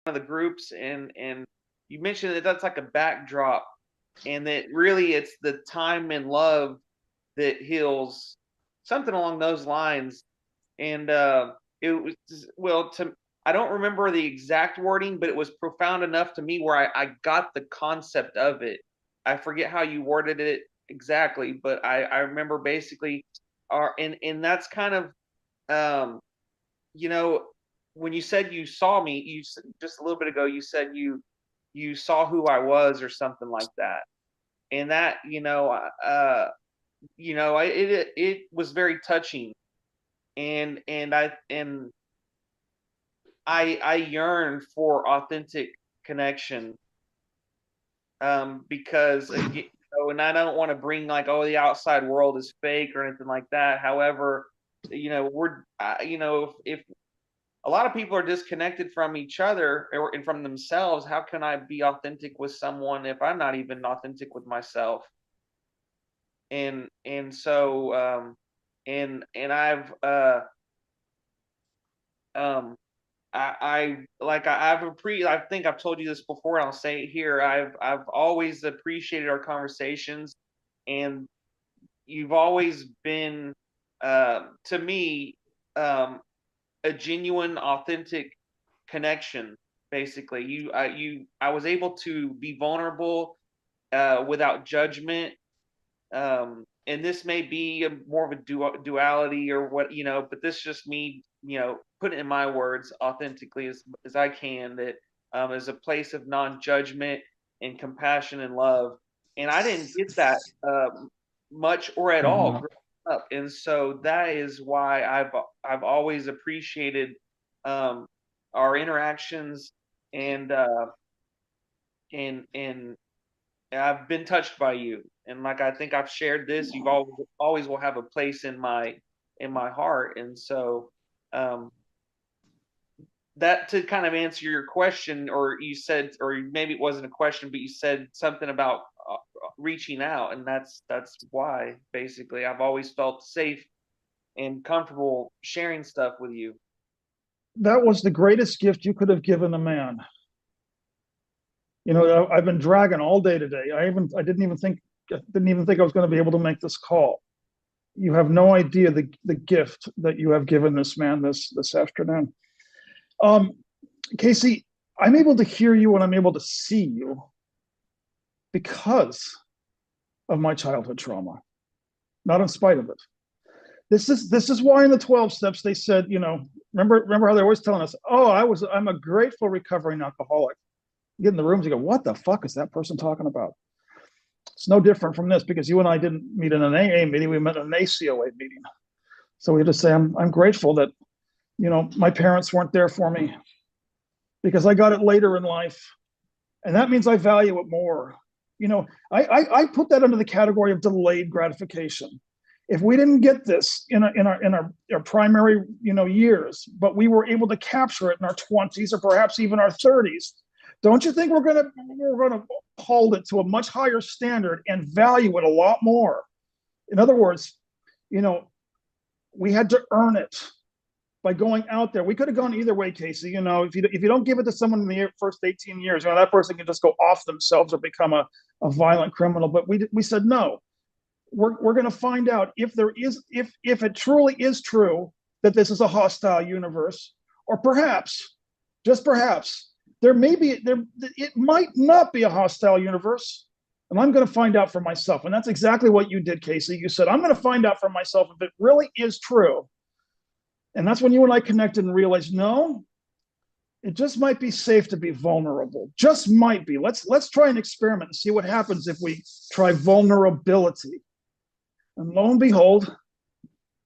of the groups, and you mentioned that that's like a backdrop, and that really it's the time and love that heals, something along those lines. And it was, well, to I don't remember the exact wording, but it was profound enough to me where I got the concept of it. I forget how you worded it exactly, but I remember basically, and that's kind of, um, you know, when you said you saw me, just a little bit ago, you said you saw who I was or something like that, and that, it was very touching, and I yearn for authentic connection, because again, and I don't want to bring like, oh, the outside world is fake or anything like that. However, if a lot of people are disconnected from each other and from themselves, how can I be authentic with someone if I'm not even authentic with myself? And so, and um I think I've told you this before, and I'll say it here. I've always appreciated our conversations, and you've always been, to me, um, a genuine, authentic connection. Basically, I was able to be vulnerable, without judgment. And this may be more of a duality or what, but this is just me, put it in my words authentically as I can, that, is a place of non-judgment and compassion and love. And I didn't get that, much or at all Mhm. growing up. And so that is why I've always appreciated, um, our interactions, and and I've been touched by you, and like I think I've shared this. You've always will have a place in my heart, and so, um, that, to kind of answer your question, or you said, or maybe it wasn't a question, but you said something about, reaching out, and that's why basically I've always felt safe and comfortable sharing stuff with you. That was the greatest gift you could have given a man. You know, I've been dragging all day today. I didn't even think I was going to be able to make this call. You have no idea the gift that you have given this man this afternoon. Um, Casey, I'm able to hear you and I'm able to see you because of my childhood trauma, not in spite of it. This is why in the 12 steps they said, remember how they're always telling us, oh, I'm a grateful recovering alcoholic. You get in the rooms, you go, what the fuck is that person talking about? It's no different from this because you and I didn't meet in an AA meeting, we met in an ACOA meeting. So we just say, I'm grateful that, my parents weren't there for me because I got it later in life. And that means I value it more. I put that under the category of delayed gratification. If we didn't get this in our primary years, but we were able to capture it in our 20s or perhaps even our 30s, don't you think we're gonna hold it to a much higher standard and value it a lot more? In other words, you know, we had to earn it by going out there. We could have gone either way, Casey. If you don't give it to someone in the first 18 years, that person can just go off themselves or become a violent criminal. But we said no. We're going to find out if it truly is true that this is a hostile universe, or perhaps, just perhaps, it might not be a hostile universe. And I'm going to find out for myself. And that's exactly what you did, Casey. You said, I'm going to find out for myself if it really is true. And that's when you and I connected and realized, no, it just might be safe to be vulnerable. Just might be. Let's try an experiment and see what happens if we try vulnerability. And lo and behold,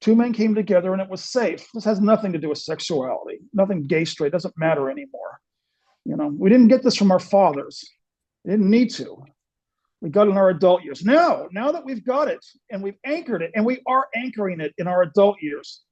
two men came together and it was safe. This has nothing to do with sexuality. Nothing gay, straight, doesn't matter anymore. We didn't get this from our fathers. We didn't need to. We got it in our adult years. Now that we've got it and we've anchored it, and we are anchoring it in our adult years,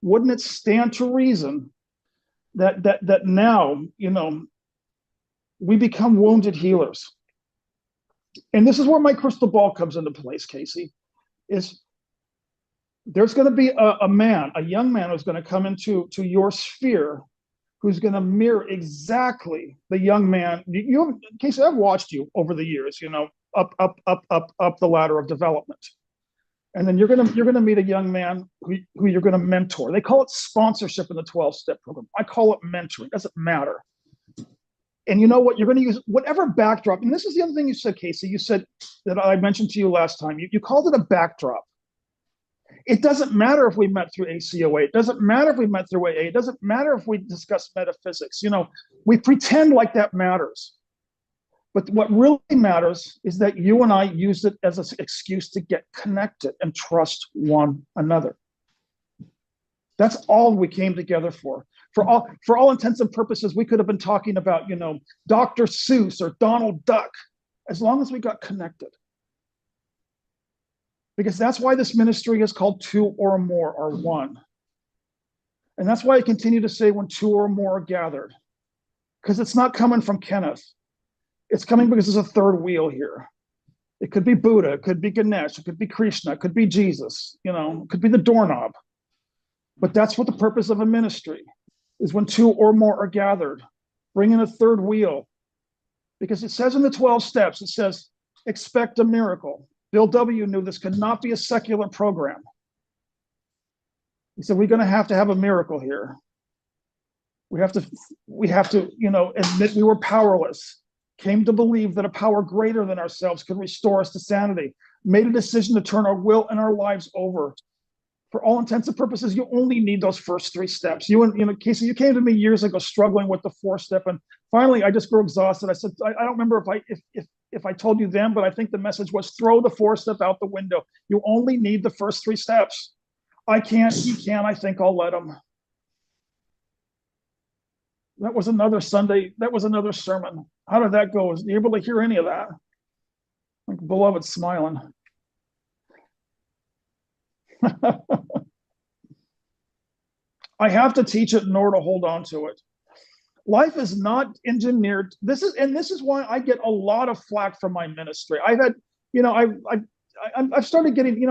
wouldn't it stand to reason that now, we become wounded healers? And this is where my crystal ball comes into place, Casey, is there's going to be a young man who's going to come into your sphere who's going to mirror exactly the young man. Casey, I've watched you over the years, up the ladder of development. And then you're gonna meet a young man who you're gonna mentor. They call it sponsorship in the 12-step program. I call it mentoring. It doesn't matter. And you know what? You're gonna use whatever backdrop. And this is the other thing you said, Casey. You said that I mentioned to you last time. You called it a backdrop. It doesn't matter if we met through ACOA. It doesn't matter if we met through AA. It doesn't matter if we discuss metaphysics. We pretend like that matters. But what really matters is that you and I use it as an excuse to get connected and trust one another. That's all we came together for. For all intents and purposes, we could have been talking about, Dr. Seuss or Donald Duck, as long as we got connected. Because that's why this ministry is called Two or More are One. And that's why I continue to say when two or more are gathered. Because it's not coming from Kenneth. It's coming because there's a third wheel here. It could be Buddha, it could be Ganesh, it could be Krishna, it could be Jesus, it could be the doorknob. But that's what the purpose of a ministry is, when two or more are gathered, bring in a third wheel. Because it says in the 12 steps, it says, expect a miracle. Bill W. knew this could not be a secular program. He said, we're going to have a miracle here. We have to, admit we were powerless, came to believe that a power greater than ourselves could restore us to sanity, made a decision to turn our will and our lives over. For all intents and purposes, you only need those first 3 steps. Casey, you came to me years ago struggling with the 4-step, and finally I just grew exhausted. I said, I don't remember if I told you then, but I think the message was throw the 4-step out the window. You only need the first 3 steps. I can't, he can, I think I'll let him. That was another Sunday. That was another sermon. How did that go? Was you able to hear any of that? Like beloved smiling. I have to teach it in order to hold on to it. Life is not engineered. This is why I get a lot of flack from my ministry. I've had, I've started getting,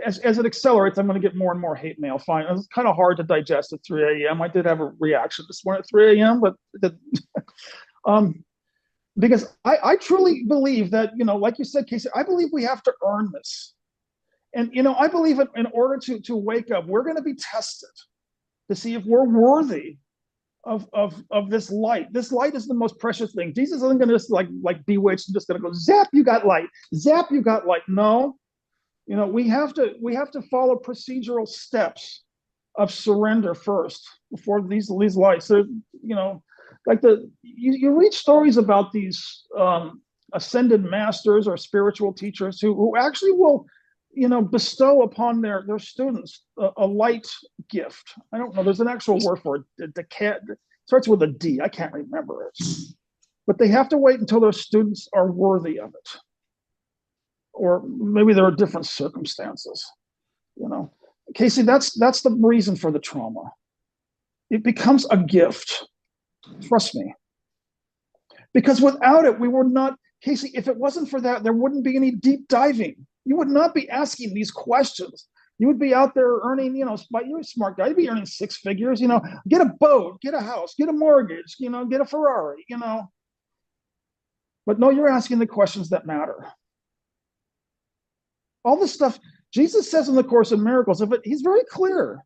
as it accelerates, I'm going to get more and more hate mail. Fine, it's kind of hard to digest at 3 a.m. I did have a reaction this morning at 3 a.m., but because I truly believe that, like you said, Casey, I believe we have to earn this. And, I believe in order to wake up, we're going to be tested to see if we're worthy of this light. This light is the most precious thing. Jesus isn't going to just like bewitched and just going to go, zap, you got light. Zap, you got light. No, we have to follow procedural steps of surrender first before these lights. So, like you read stories about these ascended masters or spiritual teachers who actually will, bestow upon their students a light gift. I don't know. There's an actual word for it. It starts with a D. I can't remember it. But they have to wait until their students are worthy of it. Or maybe there are different circumstances. Casey, that's the reason for the trauma. It becomes a gift. Trust me. Because without it, we would not, Casey, if it wasn't for that, there wouldn't be any deep diving. You would not be asking these questions. You would be out there earning, you're a smart guy. You'd be earning 6 figures, get a boat, get a house, get a mortgage, get a Ferrari, But no, you're asking the questions that matter. All this stuff, Jesus says in the Course in Miracles, he's very clear.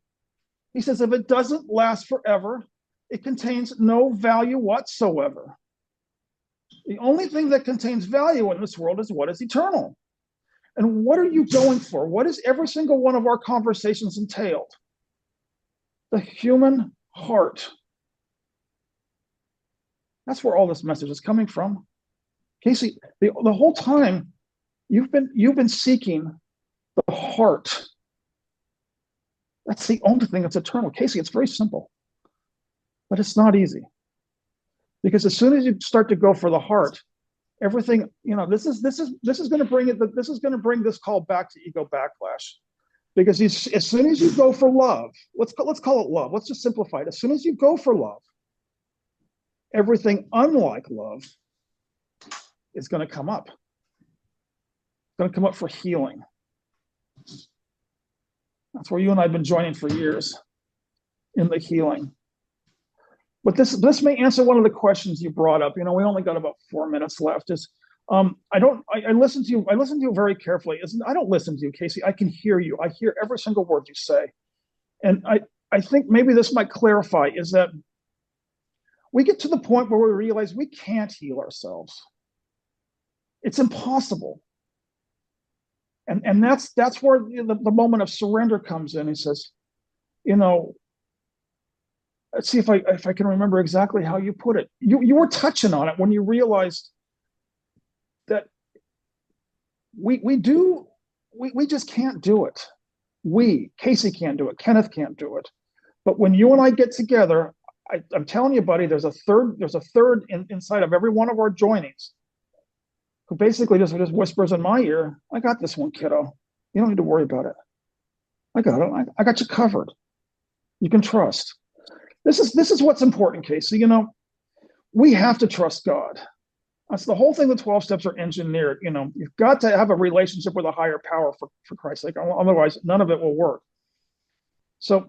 He says, if it doesn't last forever, it contains no value whatsoever. The only thing that contains value in this world is what is eternal. And what are you going for? What is every single one of our conversations entailed? The human heart. That's where all this message is coming from. Casey, the whole time you've been seeking the heart. That's the only thing that's eternal. Casey, it's very simple. But it's not easy. Because as soon as you start to go for the heart, everything, this is going to bring it. This is going to bring this call back to ego backlash, because as soon as you go for love, let's call it love. Let's just simplify it. As soon as you go for love, everything unlike love is going to come up. It's going to come up for healing. That's where you and I have been joining for years, in the healing. But this may answer one of the questions you brought up. We only got about 4 minutes left. I listen to you. I listen to you very carefully. I don't listen to you, Casey. I can hear you. I hear every single word you say. And I think maybe this might clarify is that we get to the point where we realize we can't heal ourselves. It's impossible. And that's where the moment of surrender comes in. He says, let's see if I can remember exactly how you put it. You were touching on it when you realized that we just can't do it. Casey can't do it. Kenneth can't do it. But when you and I get together, I'm telling you, buddy, there's a third inside of every one of our joinings who basically just whispers in my ear, I got this one, kiddo. You don't need to worry about it. I got it. I got you covered. You can trust. This is what's important, Casey. We have to trust God. That's the whole thing. The 12 steps are engineered. You've got to have a relationship with a higher power for Christ's sake. Otherwise, none of it will work. So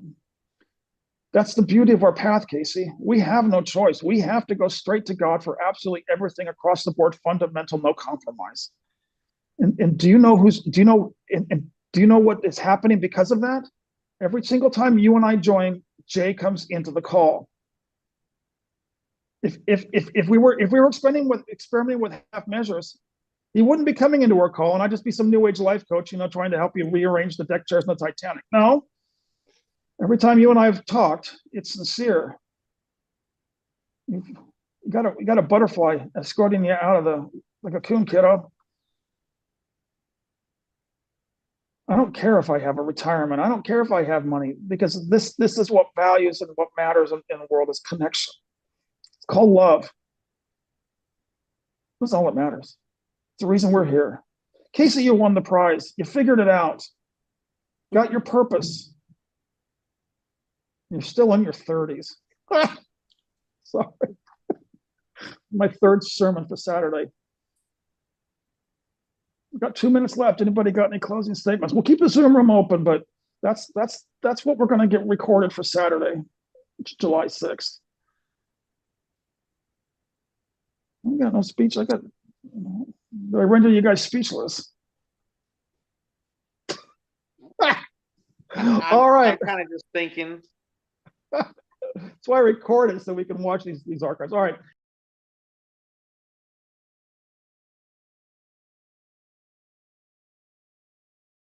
that's the beauty of our path, Casey. We have no choice. We have to go straight to God for absolutely everything across the board, fundamental, no compromise. And do you know what is happening because of that? Every single time you and I join, Jay comes into the call. If we were experimenting with half measures, he wouldn't be coming into our call, and I'd just be some new age life coach, trying to help you rearrange the deck chairs in the Titanic. No. Every time you and I have talked, it's sincere. You got a butterfly escorting you out of like a coon, kiddo. I don't care if I have a retirement. I don't care if I have money, because this is what values and what matters in the world is connection. It's called love. That's all that matters. It's the reason we're here. Casey, you won the prize. You figured it out. Got your purpose. You're still in your 30s. Sorry. My third sermon for Saturday. We've got 2 minutes left. Anybody got any closing statements? We'll keep the Zoom room open, but that's what we're going to get recorded for Saturday, July 6th. I got no speech. I render you guys speechless. All right. I'm kind of just thinking. That's why I record it, so we can watch these archives. All right.